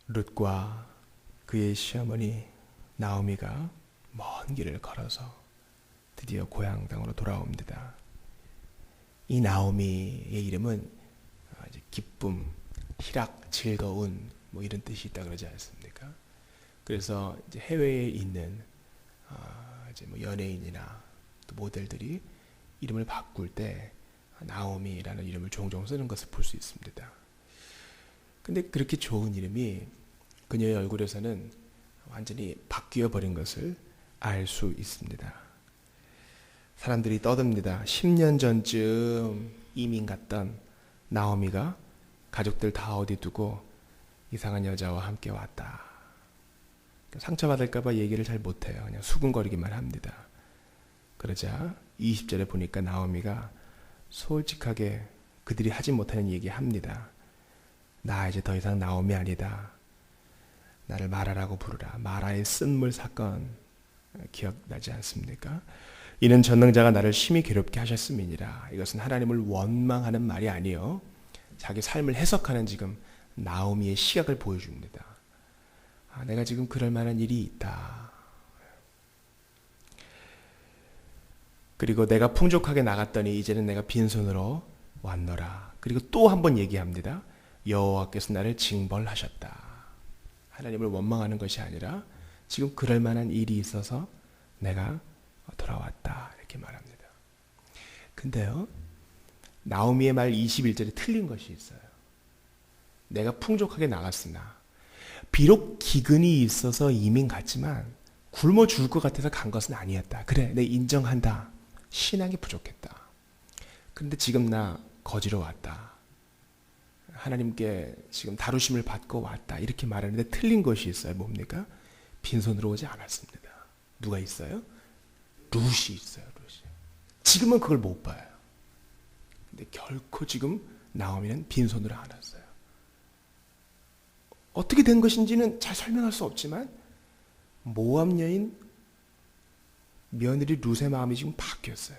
룻과 그의 시어머니 나오미가 먼 길을 걸어서 드디어 고향 땅으로 돌아옵니다. 이 나오미의 이름은 이제 기쁨, 희락, 즐거운 뭐 이런 뜻이 있다 그러지 않습니까? 그래서 이제 해외에 있는 이제 뭐 연예인이나 또 모델들이 이름을 바꿀 때 나오미라는 이름을 종종 쓰는 것을 볼 수 있습니다. 근데 그렇게 좋은 이름이 그녀의 얼굴에서는 완전히 바뀌어 버린 것을 알 수 있습니다. 사람들이 떠듭니다. 10년 전쯤 이민 갔던 나오미가 가족들 다 어디 두고 이상한 여자와 함께 왔다. 상처받을까봐 얘기를 잘 못해요. 그냥 수군거리기만 합니다. 그러자 20절에 보니까 나오미가 솔직하게 그들이 하지 못하는 얘기 합니다. 나 이제 더 이상 나오미 아니다. 나를 마라라고 부르라. 마라의 쓴물 사건 기억나지 않습니까? 이는 전능자가 나를 심히 괴롭게 하셨음이니라. 이것은 하나님을 원망하는 말이 아니요 자기 삶을 해석하는 지금 나오미의 시각을 보여줍니다. 내가 지금 그럴 만한 일이 있다. 그리고 내가 풍족하게 나갔더니 이제는 내가 빈손으로 왔노라. 그리고 또 한 번 얘기합니다. 여호와께서 나를 징벌하셨다. 하나님을 원망하는 것이 아니라 지금 그럴 만한 일이 있어서 내가 돌아왔다. 이렇게 말합니다. 근데요, 나오미의 말 21절에 틀린 것이 있어요. 내가 풍족하게 나갔으나 비록 기근이 있어서 이민 갔지만 굶어 죽을 것 같아서 간 것은 아니었다. 그래, 내 인정한다. 신앙이 부족했다. 그런데 지금 나 거지로 왔다. 하나님께 지금 다루심을 받고 왔다. 이렇게 말하는데 틀린 것이 있어요. 뭡니까? 빈손으로 오지 않았습니다. 누가 있어요? 룻이 있어요. 룻이. 지금은 그걸 못 봐요. 근데 결코 지금 나오미는 빈손으로 안 왔어요. 어떻게 된 것인지는 잘 설명할 수 없지만 모압 여인 며느리 룻의 마음이 지금 바뀌었어요.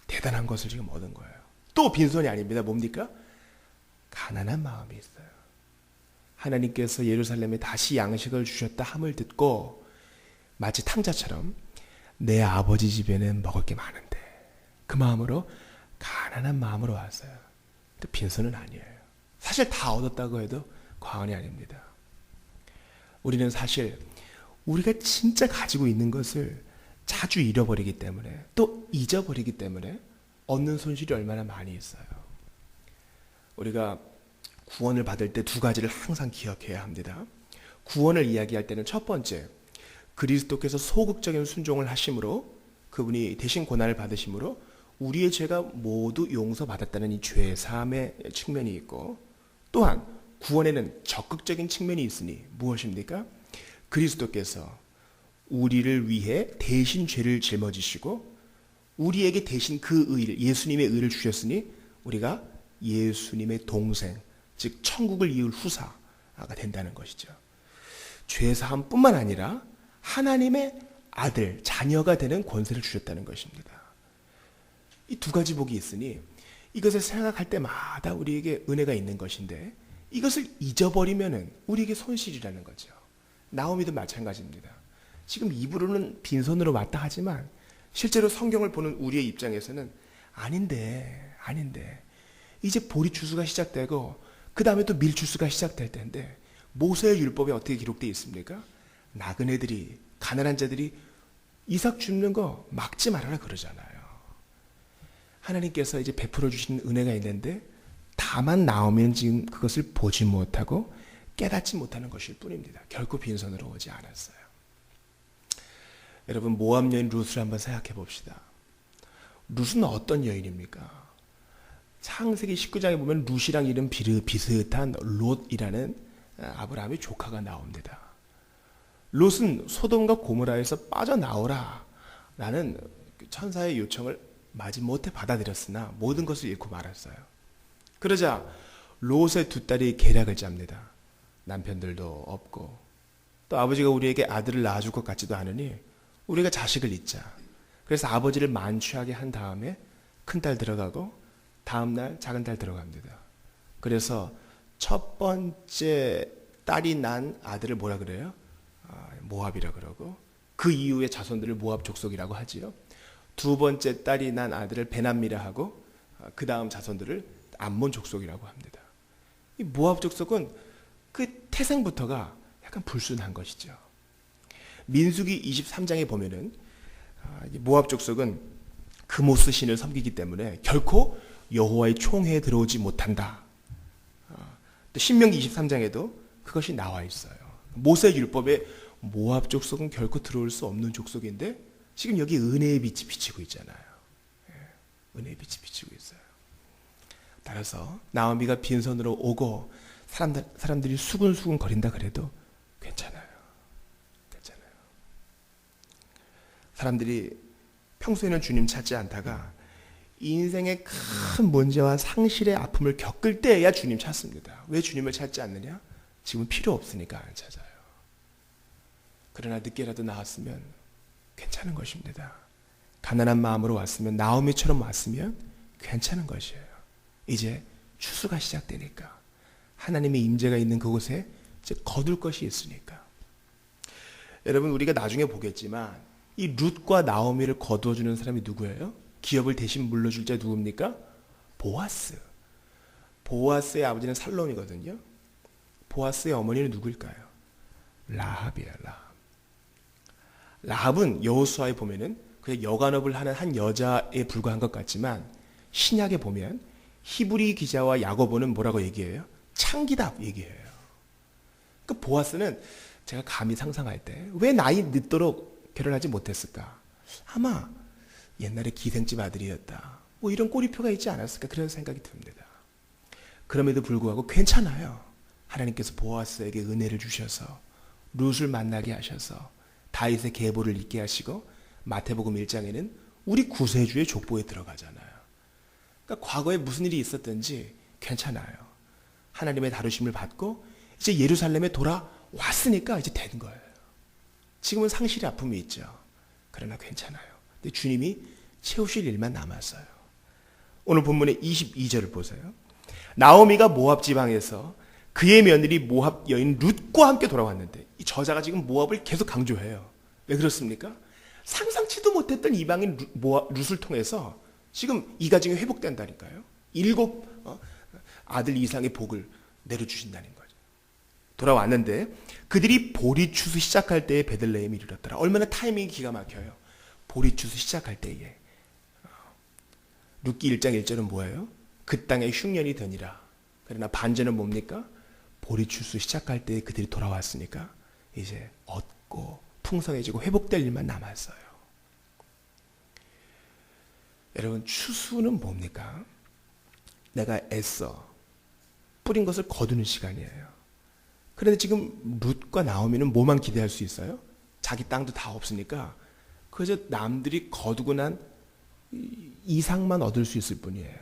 대단한 것을 지금 얻은 거예요. 또 빈손이 아닙니다. 뭡니까? 가난한 마음이 있어요. 하나님께서 예루살렘에 다시 양식을 주셨다 함을 듣고 마치 탕자처럼 내 아버지 집에는 먹을 게 많은데 그 마음으로 가난한 마음으로 왔어요. 근데 빈손은 아니에요. 사실 다 얻었다고 해도 과언이 아닙니다. 우리는 사실 우리가 진짜 가지고 있는 것을 자주 잃어버리기 때문에 또 잊어버리기 때문에 얻는 손실이 얼마나 많이 있어요. 우리가 구원을 받을 때 두 가지를 항상 기억해야 합니다. 구원을 이야기할 때는 첫 번째, 그리스도께서 소극적인 순종을 하심으로 그분이 대신 고난을 받으심으로 우리의 죄가 모두 용서받았다는 이 죄 사함의 측면이 있고, 또한 구원에는 적극적인 측면이 있으니 무엇입니까? 그리스도께서 우리를 위해 대신 죄를 짊어지시고 우리에게 대신 그 의를, 예수님의 의를 주셨으니 우리가 예수님의 동생, 즉 천국을 이을 후사가 된다는 것이죠. 죄사함뿐만 아니라 하나님의 아들, 자녀가 되는 권세를 주셨다는 것입니다. 이 두 가지 복이 있으니 이것을 생각할 때마다 우리에게 은혜가 있는 것인데 이것을 잊어버리면 우리에게 손실이라는 거죠. 나오미도 마찬가지입니다. 지금 입으로는 빈손으로 왔다 하지만 실제로 성경을 보는 우리의 입장에서는 아닌데 이제 보리 추수가 시작되고 그 다음에 또 밀 추수가 시작될 텐데 모세의 율법에 어떻게 기록되어 있습니까? 나그네들이, 가난한 자들이 이삭 줍는 거 막지 말아라 그러잖아요. 하나님께서 이제 베풀어 주신 은혜가 있는데 다만 나오미는 지금 그것을 보지 못하고 깨닫지 못하는 것일 뿐입니다. 결코 빈손으로 오지 않았어요. 여러분, 모압 여인 룻을 한번 생각해 봅시다. 룻은 어떤 여인입니까? 창세기 19장에 보면 룻이랑 이름 비슷한 롯이라는 아브라함의 조카가 나옵니다. 롯은 소돔과 고모라에서 빠져나오라 라는 천사의 요청을 마지못해 받아들였으나 모든 것을 잃고 말았어요. 그러자 롯의 두 딸이 계략을 짭니다. 남편들도 없고 또 아버지가 우리에게 아들을 낳아줄 것 같지도 않으니 우리가 자식을 잊자. 그래서 아버지를 만취하게 한 다음에 큰딸 들어가고 다음날 작은딸 들어갑니다. 그래서 첫 번째 딸이 난 아들을 뭐라 그래요? 모압이라 그러고 그 이후의 자손들을 모압 족속이라고 하지요. 두 번째 딸이 난 아들을 베남미라 하고 그 다음 자손들을 암몬 족속이라고 합니다. 이 모압 족속은 그 태생부터가 약간 불순한 것이죠. 민수기 23장에 보면은 모압 족속은 그모스 신을 섬기기 때문에 결코 여호와의 총회에 들어오지 못한다. 또 신명기 23장에도 그것이 나와 있어요. 모세 율법에 모압 족속은 결코 들어올 수 없는 족속인데 지금 여기 은혜의 빛이 비치고 있잖아요. 은혜의 빛이 비치고 있어요. 따라서 나오미가 빈손으로 오고 사람들이 수근수근 거린다 그래도 괜찮아요. 괜찮아요. 사람들이 평소에는 주님 찾지 않다가 인생의 큰 문제와 상실의 아픔을 겪을 때야 주님 찾습니다. 왜 주님을 찾지 않느냐? 지금 필요 없으니까 안 찾아요. 그러나 늦게라도 나왔으면 괜찮은 것입니다. 가난한 마음으로 왔으면, 나오미처럼 왔으면 괜찮은 것이에요. 이제 추수가 시작되니까, 하나님의 임재가 있는 그곳에 이제 거둘 것이 있으니까. 여러분, 우리가 나중에 보겠지만 이 룻과 나오미를 거두어주는 사람이 누구예요? 기업을 대신 물려줄 자 누굽니까? 보아스. 보아스의 아버지는 살롬이거든요. 보아스의 어머니는 누구일까요? 라합이에요. 라합은 여호수아에 보면은 그냥 여간업을 하는 한 여자에 불과한 것 같지만 신약에 보면 히브리 기자와 야고보는 뭐라고 얘기해요? 창기다 얘기해요. 그 보아스는 제가 감히 상상할 때 왜 나이 늦도록 결혼하지 못했을까? 아마 옛날에 기생집 아들이었다. 뭐 이런 꼬리표가 있지 않았을까? 그런 생각이 듭니다. 그럼에도 불구하고 괜찮아요. 하나님께서 보아스에게 은혜를 주셔서 룻을 만나게 하셔서 다윗의 계보를 잇게 하시고 마태복음 1장에는 우리 구세주의 족보에 들어가잖아요. 그러니까 과거에 무슨 일이 있었든지 괜찮아요. 하나님의 다루심을 받고 이제 예루살렘에 돌아왔으니까 이제 된 거예요. 지금은 상실의 아픔이 있죠. 그러나 괜찮아요. 근데 주님이 채우실 일만 남았어요. 오늘 본문의 22절을 보세요. 나오미가 모압 지방에서 그의 며느리 모압 여인 룻과 함께 돌아왔는데, 이 저자가 지금 모압을 계속 강조해요. 왜 그렇습니까? 상상치도 못했던 이방인 룻을 통해서 지금 이 가정이 회복된다니까요. 7 아들 이상의 복을 내려주신다는 거죠. 돌아왔는데 그들이 보리추수 시작할 때에 베들레헴에 이르렀더라. 얼마나 타이밍이 기가 막혀요. 보리추수 시작할 때에. 룻기 1장 1절은 뭐예요? 그 땅에 흉년이 드니라. 그러나 반전은 뭡니까? 보리추수 시작할 때에 그들이 돌아왔으니까 이제 얻고 풍성해지고 회복될 일만 남았어요. 여러분, 추수는 뭡니까? 내가 애써 뿌린 것을 거두는 시간이에요. 그런데 지금 룻과 나오미는 뭐만 기대할 수 있어요? 자기 땅도 다 없으니까 그저 남들이 거두고 난 이상만 얻을 수 있을 뿐이에요.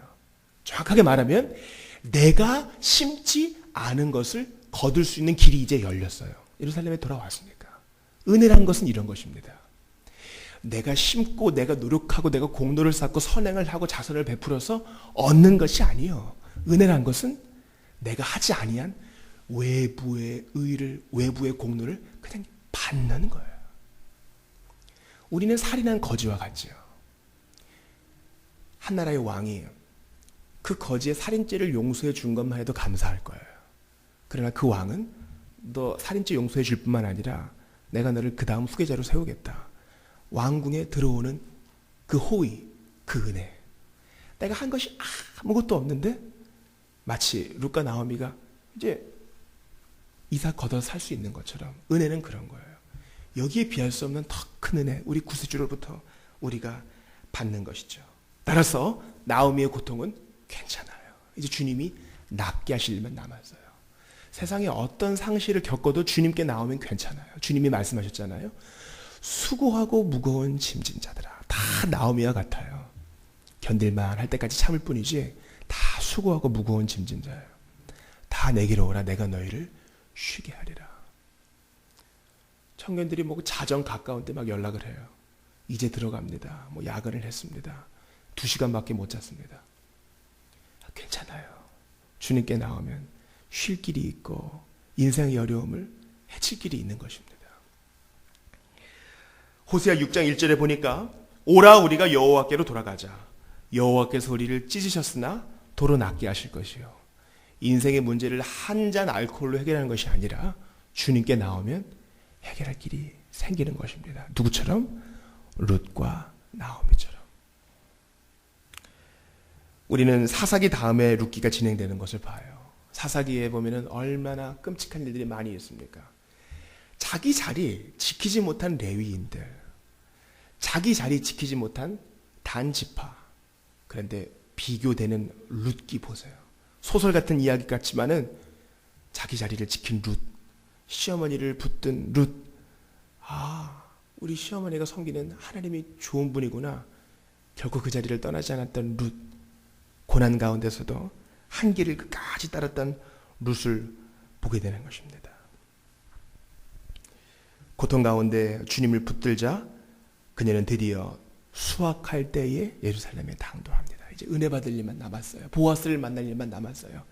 정확하게 말하면 내가 심지 않은 것을 거둘 수 있는 길이 이제 열렸어요. 예루살렘에 돌아왔으니까. 은혜란 것은 이런 것입니다. 내가 심고 내가 노력하고 내가 공로를 쌓고 선행을 하고 자선을 베풀어서 얻는 것이 아니요. 은혜란 것은 내가 하지 아니한 외부의 의를, 외부의 공로를 그냥 받는 거예요. 우리는 살인한 거지와 같지요. 한 나라의 왕이 그 거지의 살인죄를 용서해 준 것만 해도 감사할 거예요. 그러나 그 왕은 너 살인죄 용서해 줄 뿐만 아니라 내가 너를 그 다음 후계자로 세우겠다. 왕궁에 들어오는 그 호의, 그 은혜. 내가 한 것이 아무것도 없는데 마치 룻과 나오미가 이제 이사 걷어 살 수 있는 것처럼 은혜는 그런 거예요. 여기에 비할 수 없는 더 큰 은혜, 우리 구세주로부터 우리가 받는 것이죠. 따라서 나오미의 고통은 괜찮아요. 이제 주님이 낫게 하실 일만 남았어요. 세상에 어떤 상실을 겪어도 주님께 나오면 괜찮아요. 주님이 말씀하셨잖아요. 수고하고 무거운 짐진 자들아. 다 나오미와 같아요. 견딜만 할 때까지 참을 뿐이지 다 수고하고 무거운 짐진 자예요. 다 내게로 오라. 내가 너희를 쉬게 하리라. 청년들이 뭐 자정 가까운 때 막 연락을 해요. 이제 들어갑니다. 뭐 야근을 했습니다. 2시간밖에 못 잤습니다. 괜찮아요. 주님께 나오면 쉴 길이 있고 인생의 어려움을 해칠 길이 있는 것입니다. 호세아 6장 1절에 보니까 오라 우리가 여호와께로 돌아가자. 여호와께서 우리를 찢으셨으나 도로 낫게 하실 것이요. 인생의 문제를 한 잔 알코올로 해결하는 것이 아니라 주님께 나오면 해결할 길이 생기는 것입니다. 누구처럼? 룻과 나오미처럼. 우리는 사사기 다음에 룻기가 진행되는 것을 봐요. 사사기에 보면은 얼마나 끔찍한 일들이 많이 있습니까? 자기 자리 지키지 못한 레위인들, 자기 자리 지키지 못한 단지파. 그런데 비교되는 룻기 보세요. 소설 같은 이야기 같지만은 자기 자리를 지킨 룻, 시어머니를 붙든 룻. 아, 우리 시어머니가 섬기는 하나님이 좋은 분이구나. 결국 그 자리를 떠나지 않았던 룻. 고난 가운데서도 한 길을 끝까지 따랐던 룻을 보게 되는 것입니다. 고통 가운데 주님을 붙들자 그녀는 드디어 수확할 때에 예루살렘에 당도합니다. 이제 은혜 받을 일만 남았어요. 보아스를 만날 일만 남았어요.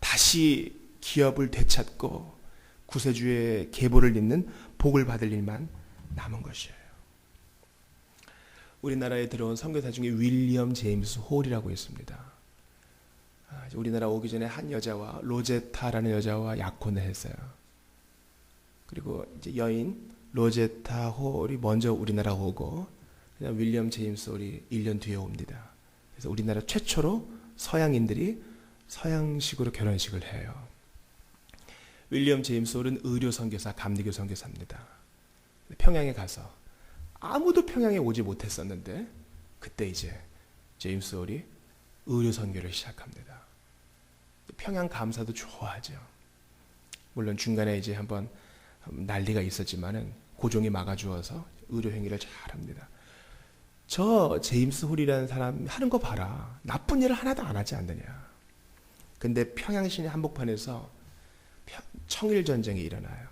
다시 기업을 되찾고 구세주의 계보를 잇는 복을 받을 일만 남은 것이에요. 우리나라에 들어온 선교사 중에 윌리엄 제임스 홀이라고 있습니다. 우리나라 오기 전에 한 여자와 로제타라는 여자와 약혼을 했어요. 그리고 이제 여인 로제타 홀이 먼저 우리나라 오고 그냥 윌리엄 제임스 홀이 1년 뒤에 옵니다. 그래서 우리나라 최초로 서양인들이 서양식으로 결혼식을 해요. 윌리엄 제임스 홀은 의료 선교사, 감리교 선교사입니다. 평양에 가서 아무도 평양에 오지 못했었는데 그때 이제 제임스 홀이 의료 선교를 시작합니다. 평양 감사도 좋아하죠. 물론 중간에 이제 한번 난리가 있었지만은 고종이 막아주어서 의료 행위를 잘합니다. 저 제임스 홀이라는 사람 하는 거 봐라. 나쁜 일을 하나도 안 하지 않느냐. 근데 평양 시내 한복판에서 청일 전쟁이 일어나요.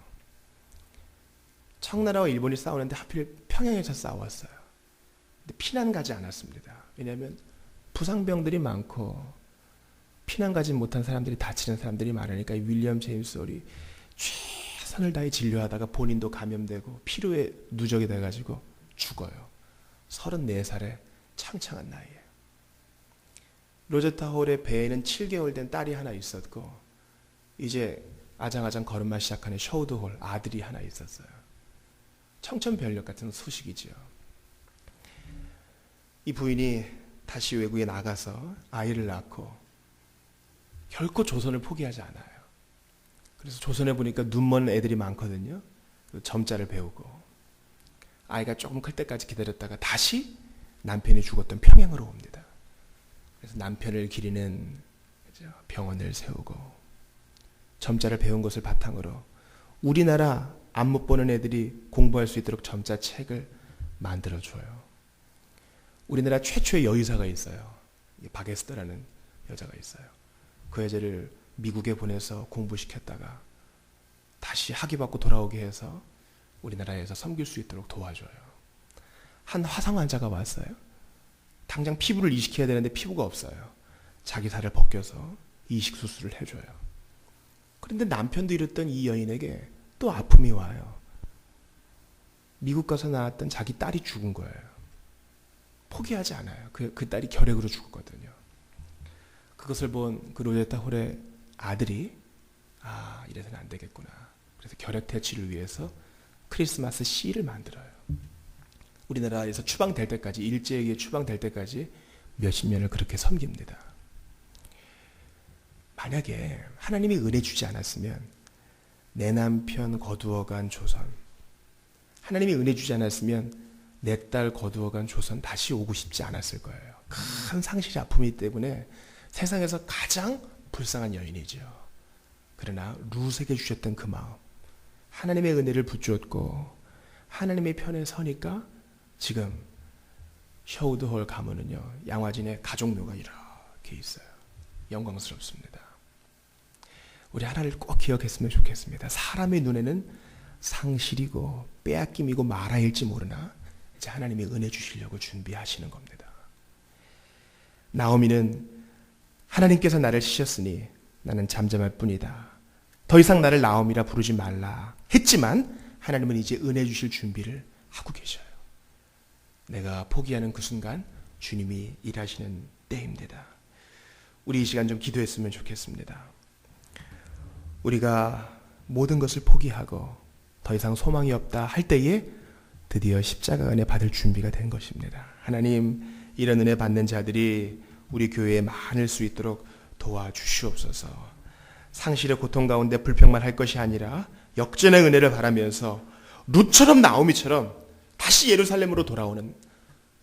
청나라와 일본이 싸우는데 하필 평양에서 싸웠어요. 근데 피난 가지 않았습니다. 왜냐하면 부상병들이 많고 피난 가지 못한 사람들이 다치는 사람들이 많으니까 윌리엄 제임스 홀이 최선을 다해 진료하다가 본인도 감염되고 피로에 누적이 돼가지고 죽어요. 34살의 창창한 나이에. 로제타 홀의 배에는 7개월 된 딸이 하나 있었고 이제 아장아장 걸음마 시작하는 셔우드 홀 아들이 하나 있었어요. 청천벽력 같은 소식이지요. 이 부인이 다시 외국에 나가서 아이를 낳고 결코 조선을 포기하지 않아요. 그래서 조선에 보니까 눈먼 애들이 많거든요. 점자를 배우고 아이가 조금 클 때까지 기다렸다가 다시 남편이 죽었던 평양으로 옵니다. 그래서 남편을 기리는 병원을 세우고 점자를 배운 것을 바탕으로 우리나라 안 못 보는 애들이 공부할 수 있도록 점자 책을 만들어줘요. 우리나라 최초의 여의사가 있어요. 바게스터라는 여자가 있어요. 그 여자를 미국에 보내서 공부시켰다가 다시 학위받고 돌아오게 해서 우리나라에서 섬길 수 있도록 도와줘요. 한 화상 환자가 왔어요. 당장 피부를 이식해야 되는데 피부가 없어요. 자기 살을 벗겨서 이식 수술을 해줘요. 그런데 남편도 이랬던 이 여인에게 또 아픔이 와요. 미국 가서 낳았던 자기 딸이 죽은 거예요. 포기하지 않아요. 그 딸이 결핵으로 죽었거든요. 그것을 본 그 로제타 홀의 아들이 이래서는 안 되겠구나. 그래서 결핵 퇴치를 위해서 크리스마스 씨를 만들어요. 우리나라에서 추방될 때까지 일제에게 추방될 때까지 몇십 년을 그렇게 섬깁니다. 만약에 하나님이 은혜 주지 않았으면 내 남편 거두어간 조선, 하나님이 은혜 주지 않았으면 내 딸 거두어간 조선 다시 오고 싶지 않았을 거예요. 큰 상실의 아픔이기 때문에 세상에서 가장 불쌍한 여인이죠. 그러나 룻에게 주셨던 그 마음, 하나님의 은혜를 붙주었고 하나님의 편에 서니까 지금 셔우드홀 가면은요 양화진에 가족묘가 이렇게 있어요. 영광스럽습니다. 우리 하나를 꼭 기억했으면 좋겠습니다. 사람의 눈에는 상실이고 빼앗김이고 마라일지 모르나 이제 하나님이 은혜 주시려고 준비하시는 겁니다. 나오미는 하나님께서 나를 치셨으니 나는 잠잠할 뿐이다. 더 이상 나를 나옴이라 부르지 말라 했지만 하나님은 이제 은혜 주실 준비를 하고 계셔요. 내가 포기하는 그 순간 주님이 일하시는 때입니다. 우리 이 시간 좀 기도했으면 좋겠습니다. 우리가 모든 것을 포기하고 더 이상 소망이 없다 할 때에 드디어 십자가 은혜 받을 준비가 된 것입니다. 하나님, 이런 은혜 받는 자들이 우리 교회에 많을 수 있도록 도와주시옵소서. 상실의 고통 가운데 불평만 할 것이 아니라 역전의 은혜를 바라면서 룻처럼 나오미처럼 다시 예루살렘으로 돌아오는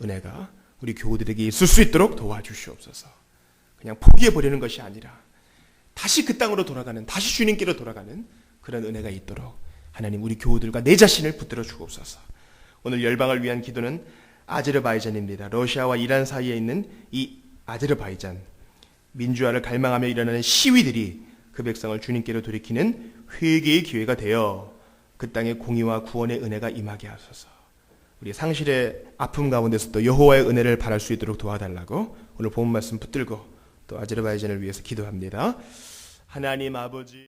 은혜가 우리 교우들에게 있을 수 있도록 도와주시옵소서. 그냥 포기해버리는 것이 아니라 다시 그 땅으로 돌아가는, 다시 주님께로 돌아가는 그런 은혜가 있도록 하나님 우리 교우들과 내 자신을 붙들어 주옵소서. 오늘 열방을 위한 기도는 아제르바이잔입니다. 러시아와 이란 사이에 있는 이 아제르바이잔, 민주화를 갈망하며 일어나는 시위들이 그 백성을 주님께로 돌이키는 회개의 기회가 되어 그 땅의 공의와 구원의 은혜가 임하게 하소서. 우리 상실의 아픔 가운데서도 여호와의 은혜를 바랄 수 있도록 도와달라고 오늘 본 말씀 붙들고 또 아제르바이잔을 위해서 기도합니다. 하나님 아버지,